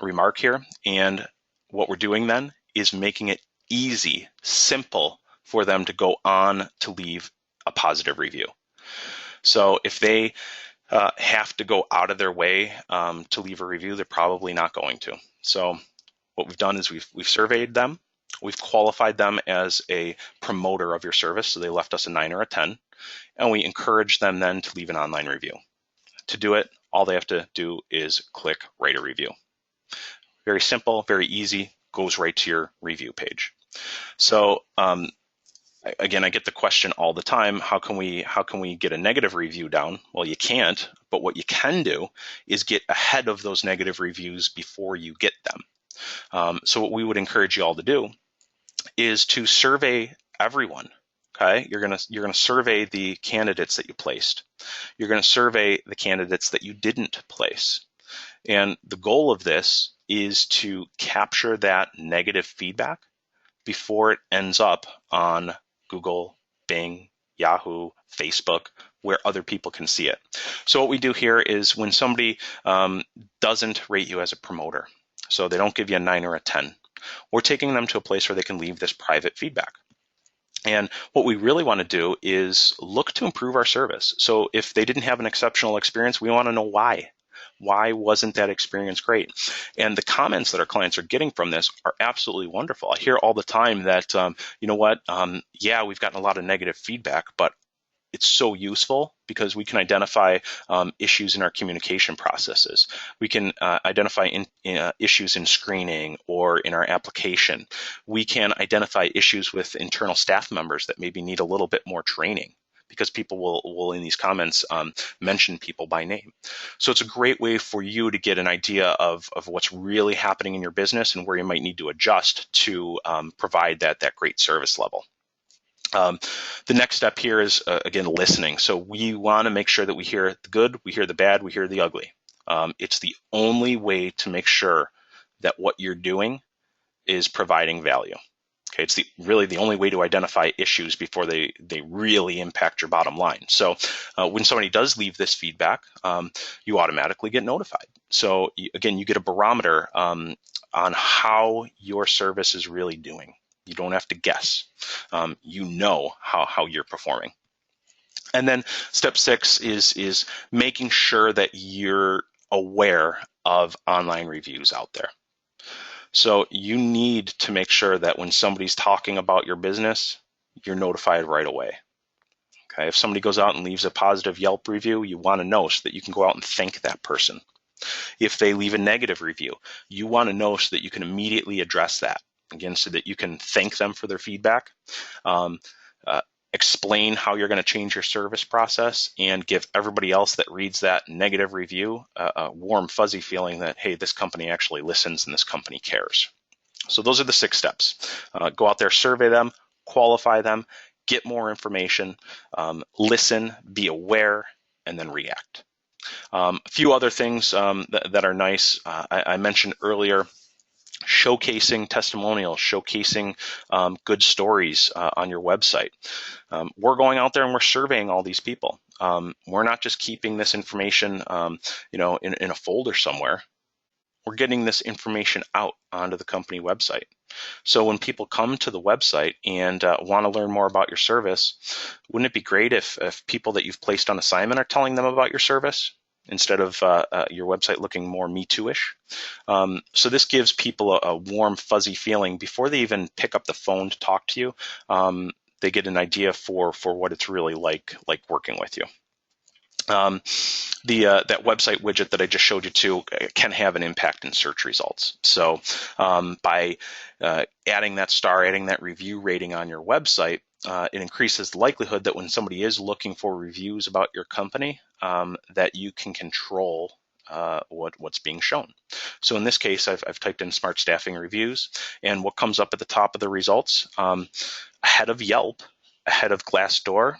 remark here, and what we're doing then is making it easy, simple for them to go on to leave a positive review. So if they have to go out of their way to leave a review, they're probably not going to. So what we've done is we've surveyed them, we've qualified them as a promoter of your service, so they left us a 9 or a 10, and we encourage them then to leave an online review. To do it, all they have to do is click write a review. Very simple, very easy, goes right to your review page. So again, I get the question all the time, how can we get a negative review down? Well, you can't, but what you can do is get ahead of those negative reviews before you get them. So what we would encourage you all to do is to survey everyone. Okay, you're gonna survey the candidates that you placed. You're gonna survey the candidates that you didn't place. And the goal of this is to capture that negative feedback before it ends up on Google, Bing, Yahoo, Facebook, where other people can see it. So what we do here is when somebody doesn't rate you as a promoter, so they don't give you a 9 or a 10, we're taking them to a place where they can leave this private feedback. And what we really want to do is look to improve our service. So if they didn't have an exceptional experience, we want to know why. Why wasn't that experience great? And the comments that our clients are getting from this are absolutely wonderful. I hear all the time that, you know what, yeah, we've gotten a lot of negative feedback, but it's so useful because we can identify issues in our communication processes. We can identify issues in screening or in our application. We can identify issues with internal staff members that maybe need a little bit more training, because people will in these comments mention people by name. So it's a great way for you to get an idea of what's really happening in your business and where you might need to adjust to provide that great service level. The next step here is, again, listening. So we want to make sure that we hear the good, we hear the bad, we hear the ugly. It's the only way to make sure that what you're doing is providing value. Okay, it's really the only way to identify issues before they really impact your bottom line. So when somebody does leave this feedback, you automatically get notified. So again, you get a barometer on how your service is really doing. You don't have to guess. You know how you're performing. And then step 6 is making sure that you're aware of online reviews out there. So you need to make sure that when somebody's talking about your business, you're notified right away. Okay, if somebody goes out and leaves a positive Yelp review, you want to know so that you can go out and thank that person. If they leave a negative review, you want to know so that you can immediately address that. Again, so that you can thank them for their feedback, explain how you're going to change your service process, and give everybody else that reads that negative review a warm, fuzzy feeling that, hey, this company actually listens and this company cares. So those are the 6 steps. Go out there, survey them, qualify them, get more information, listen, be aware, and then react. A few other things that are nice. I mentioned earlier, showcasing testimonials, showcasing good stories on your website. We're going out there and we're surveying all these people. We're not just keeping this information, in a folder somewhere. We're getting this information out onto the company website. So when people come to the website and want to learn more about your service, wouldn't it be great if people that you've placed on assignment are telling them about your service, instead of your website looking more Me Too-ish? So this gives people a warm, fuzzy feeling before they even pick up the phone to talk to you. They get an idea for what it's really like working with you. That website widget that I just showed you to can have an impact in search results. So by adding that star, adding that review rating on your website, it increases the likelihood that when somebody is looking for reviews about your company, that you can control what's being shown. So in this case, I've typed in smart staffing reviews, and what comes up at the top of the results, ahead of Yelp, ahead of Glassdoor,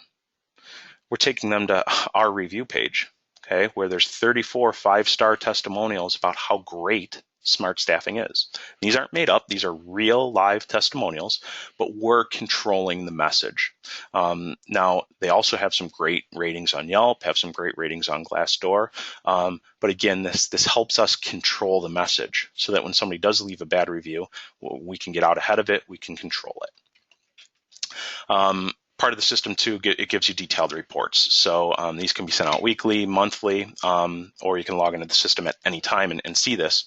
we're taking them to our review page, okay, where there's 34 5-star testimonials about how great smart staffing is. These aren't made up. These are real live testimonials, but we're controlling the message. Now, they also have some great ratings on Yelp, have some great ratings on Glassdoor. But again, this helps us control the message so that when somebody does leave a bad review, we can get out ahead of it. We can control it. Part of the system too, it gives you detailed reports. So these can be sent out weekly, monthly, or you can log into the system at any time and see this.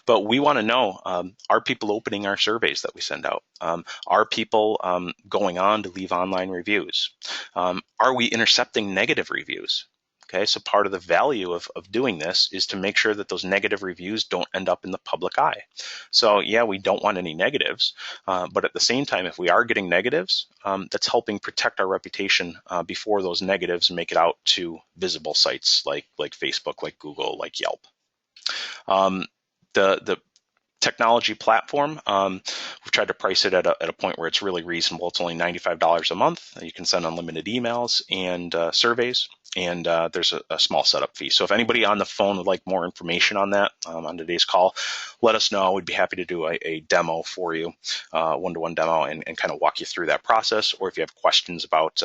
But we want to know, are people opening our surveys that we send out? Are people going on to leave online reviews? Are we intercepting negative reviews? Okay, so part of the value of doing this is to make sure that those negative reviews don't end up in the public eye. So yeah, we don't want any negatives, but at the same time, if we are getting negatives, that's helping protect our reputation before those negatives make it out to visible sites like Facebook, like Google, like Yelp. The technology platform. We've tried to price it at a point where it's really reasonable. It's only $95 a month. You can send unlimited emails and surveys, and there's a small setup fee. So if anybody on the phone would like more information on that on today's call, let us know. We'd be happy to do a demo for you, one-to-one demo, and kind of walk you through that process. Or if you have questions about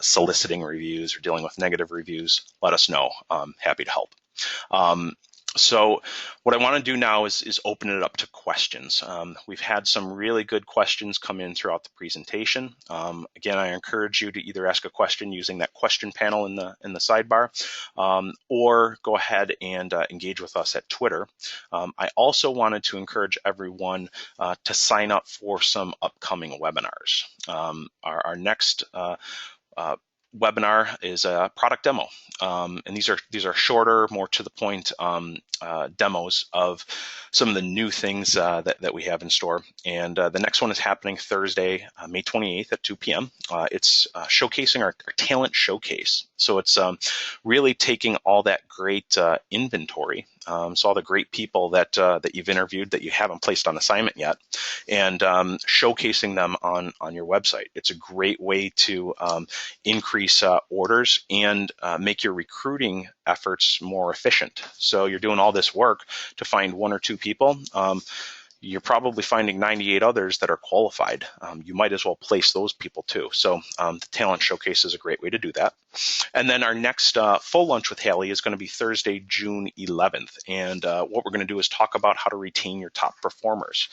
soliciting reviews or dealing with negative reviews, let us know. Happy to help. So what I want to do now is open it up to questions. We've had some really good questions come in throughout the presentation. Again, I encourage you to either ask a question using that question panel in the sidebar, or go ahead and engage with us at Twitter. I also wanted to encourage everyone to sign up for some upcoming webinars. Our next webinar is a product demo, and these are shorter, more to the point demos of some of the new things that we have in store. And the next one is happening Thursday, May 28th at 2 p.m. It's showcasing our talent showcase. So it's really taking all that great inventory, so all the great people that you've interviewed that you haven't placed on assignment yet, and showcasing them on your website. It's a great way to increase orders and make your recruiting efforts more efficient. So you're doing all this work to find one or two people. You're probably finding 98 others that are qualified. You might as well place those people too. So the Talent Showcase is a great way to do that. And then our next full lunch with Haley is going to be Thursday, June 11th. And what we're going to do is talk about how to retain your top performers.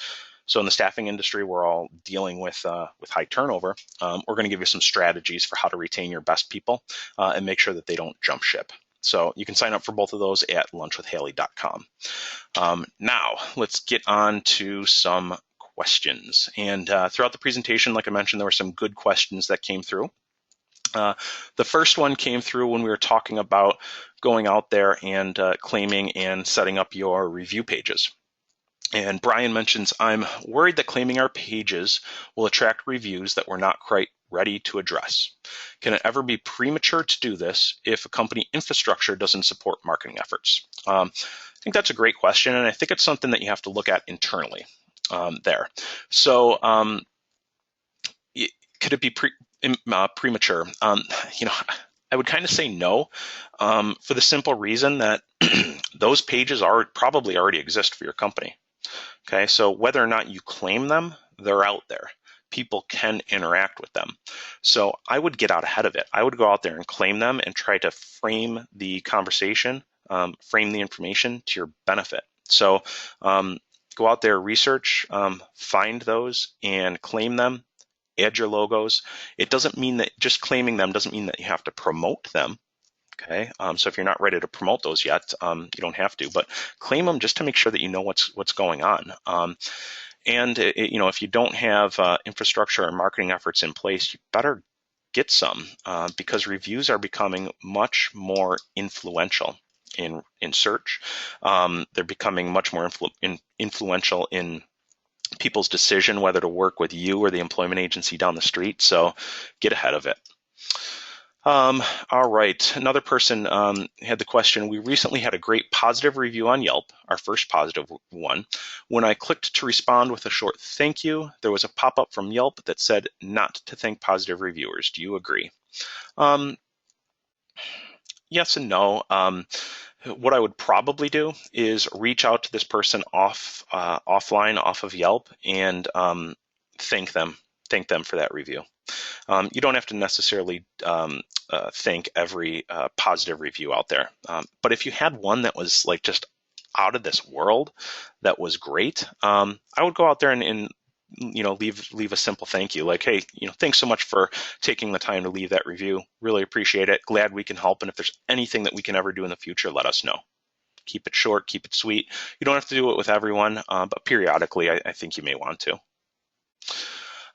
So in the staffing industry, we're all dealing with high turnover. We're going to give you some strategies for how to retain your best people and make sure that they don't jump ship. So you can sign up for both of those at lunchwithhaley.com. Now, let's get on to some questions. And throughout the presentation, like I mentioned, there were some good questions that came through. The first one came through when we were talking about going out there and claiming and setting up your review pages. And Brian mentions, I'm worried that claiming our pages will attract reviews that we're not quite ready to address. Can it ever be premature to do this if a company infrastructure doesn't support marketing efforts? I think that's a great question, and I think it's something that you have to look at internally there. So could it be premature? I would kind of say no, for the simple reason that those pages probably already exist for your company. Okay, so whether or not you claim them, they're out there. People can interact with them. So I would get out ahead of it. I would go out there and claim them and try to frame the conversation, frame the information to your benefit. So go out there, research, find those and claim them, add your logos. It doesn't mean that just claiming them doesn't mean that you have to promote them. Okay, so if you're not ready to promote those yet, you don't have to, but claim them just to make sure that you know what's going on. And if you don't have infrastructure or marketing efforts in place, you better get some because reviews are becoming much more influential in search. They're becoming much more influential in people's decision whether to work with you or the employment agency down the street. So get ahead of it. All right. Another person had the question, we recently had a great positive review on Yelp, our first positive one. When I clicked to respond with a short thank you, there was a pop-up from Yelp that said not to thank positive reviewers. Do you agree? Yes and no. What I would probably do is reach out to this person offline, off of Yelp, and thank them for that review. You don't have to necessarily thank every positive review out there. But if you had one that was like just out of this world, that was great, I would go out there and leave a simple thank you. Like, hey, thanks so much for taking the time to leave that review. Really appreciate it. Glad we can help. And if there's anything that we can ever do in the future, let us know. Keep it short, keep it sweet. You don't have to do it with everyone, but periodically, I think you may want to.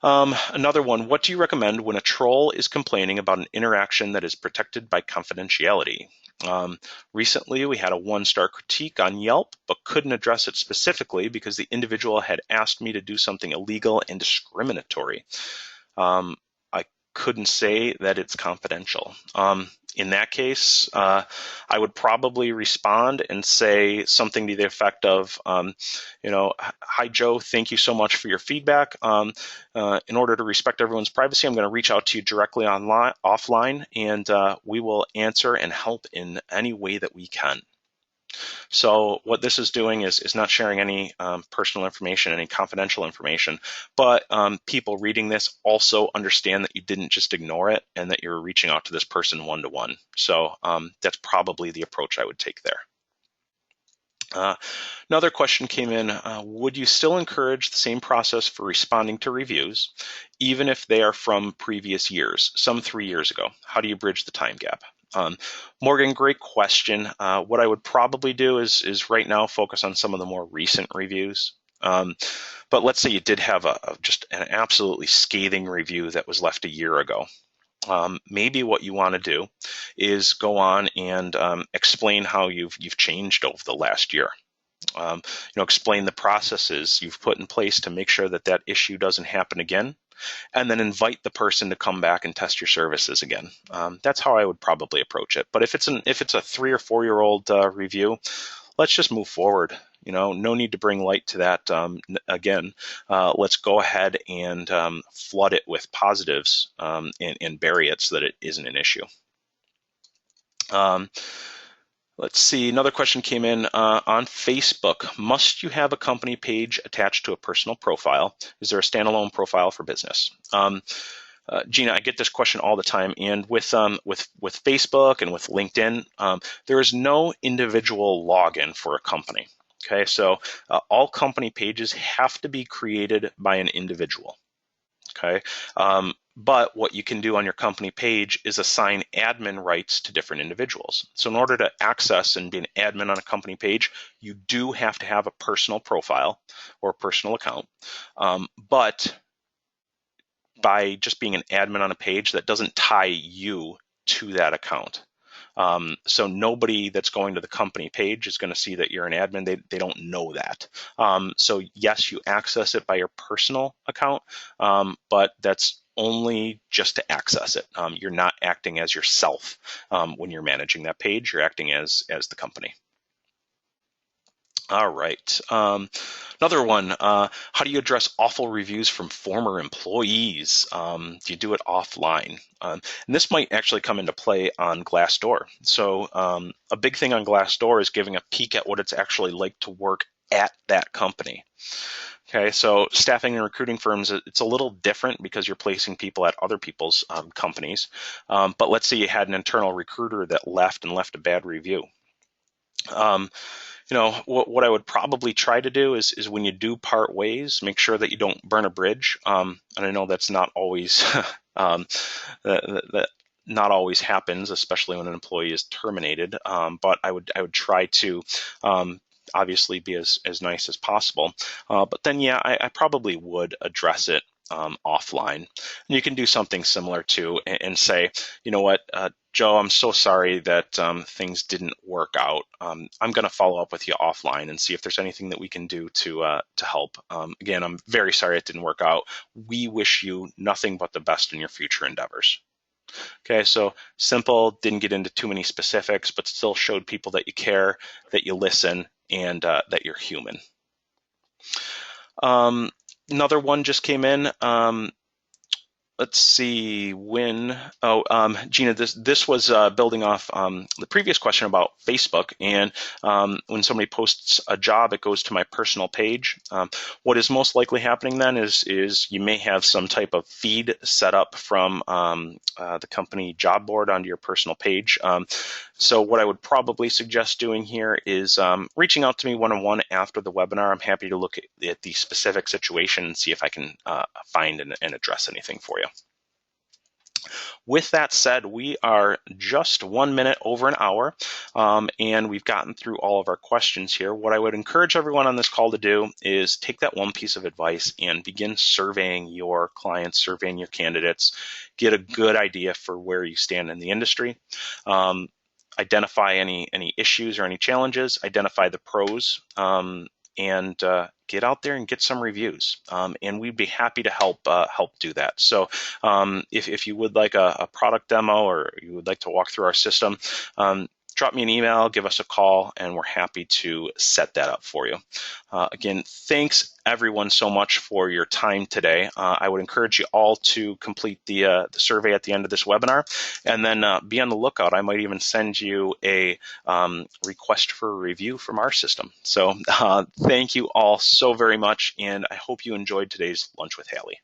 Another one, what do you recommend when a troll is complaining about an interaction that is protected by confidentiality? Recently, we had a 1-star critique on Yelp, but couldn't address it specifically because the individual had asked me to do something illegal and discriminatory. I couldn't say that it's confidential. In that case, I would probably respond and say something to the effect of, hi, Joe, thank you so much for your feedback. In order to respect everyone's privacy, I'm going to reach out to you directly offline, and we will answer and help in any way that we can. So what this is doing is not sharing any personal information, any confidential information, but people reading this also understand that you didn't just ignore it and that you're reaching out to this person one-to-one. So that's probably the approach I would take there. Another question came in, would you still encourage the same process for responding to reviews, even if they are from previous years, some 3 years ago? How do you bridge the time gap? Morgan, great question. What I would probably do is right now focus on some of the more recent reviews. But let's say you did have just an absolutely scathing review that was left a year ago. Maybe what you want to do is go on and explain how you've changed over the last year. Explain the processes you've put in place to make sure that issue doesn't happen again, and then invite the person to come back and test your services again. That's how I would probably approach it. But if it's a 3 or 4 year old review, let's just move forward. No need to bring light to that again. Let's go ahead and flood it with positives and bury it so that it isn't an issue. Let's see, another question came in on Facebook. Must you have a company page attached to a personal profile? Is there a standalone profile for business? Gina, I get this question all the time, and with Facebook and with LinkedIn, there is no individual login for a company. Okay, so all company pages have to be created by an individual. Okay, but what you can do on your company page is assign admin rights to different individuals. So in order to access and be an admin on a company page, you do have to have a personal profile or a personal account. But by just being an admin on a page, that doesn't tie you to that account. So nobody that's going to the company page is going to see that you're an admin. They don't know that. So yes, you access it by your personal account, but that's only just to access it. You're not acting as yourself when you're managing that page. You're acting as the company. All right. Another one, how do you address awful reviews from former employees? Do you do it offline? And this might actually come into play on Glassdoor. So a big thing on Glassdoor is giving a peek at what it's actually like to work at that company. Okay, so staffing and recruiting firms, it's a little different because you're placing people at other people's companies. But let's say you had an internal recruiter that left a bad review. What I would probably try to do is when you do part ways, make sure that you don't burn a bridge. And I know that's not always that not always happens, especially when an employee is terminated. But I would try to obviously be as nice as possible. But then, yeah, I probably would address it offline. And you can do something similar to and say, you know what, Joe, I'm so sorry that things didn't work out. I'm going to follow up with you offline and see if there's anything that we can do to help. Again, I'm very sorry it didn't work out. We wish you nothing but the best in your future endeavors. Okay, so simple, didn't get into too many specifics, but still showed people that you care, that you listen, and that you're human. Another one just came in. Let's see when. Gina, this was building off the previous question about Facebook. And when somebody posts a job, it goes to my personal page. What is most likely happening then is you may have some type of feed set up from the company job board onto your personal page. So what I would probably suggest doing here is reaching out to me one-on-one after the webinar. I'm happy to look at the specific situation and see if I can find and address anything for you. With that said, we are just 1 minute over an hour, and we've gotten through all of our questions here. What I would encourage everyone on this call to do is take that one piece of advice and begin surveying your clients, surveying your candidates, get a good idea for where you stand in the industry. Identify any issues or any challenges, identify the pros, and get out there and get some reviews. And we'd be happy to help do that. So if you would like a product demo, or you would like to walk through our system, drop me an email, give us a call, and we're happy to set that up for you. Again, thanks everyone so much for your time today. I would encourage you all to complete the survey at the end of this webinar, and then be on the lookout. I might even send you a request for a review from our system. So thank you all so very much, and I hope you enjoyed today's Lunch with Hallie.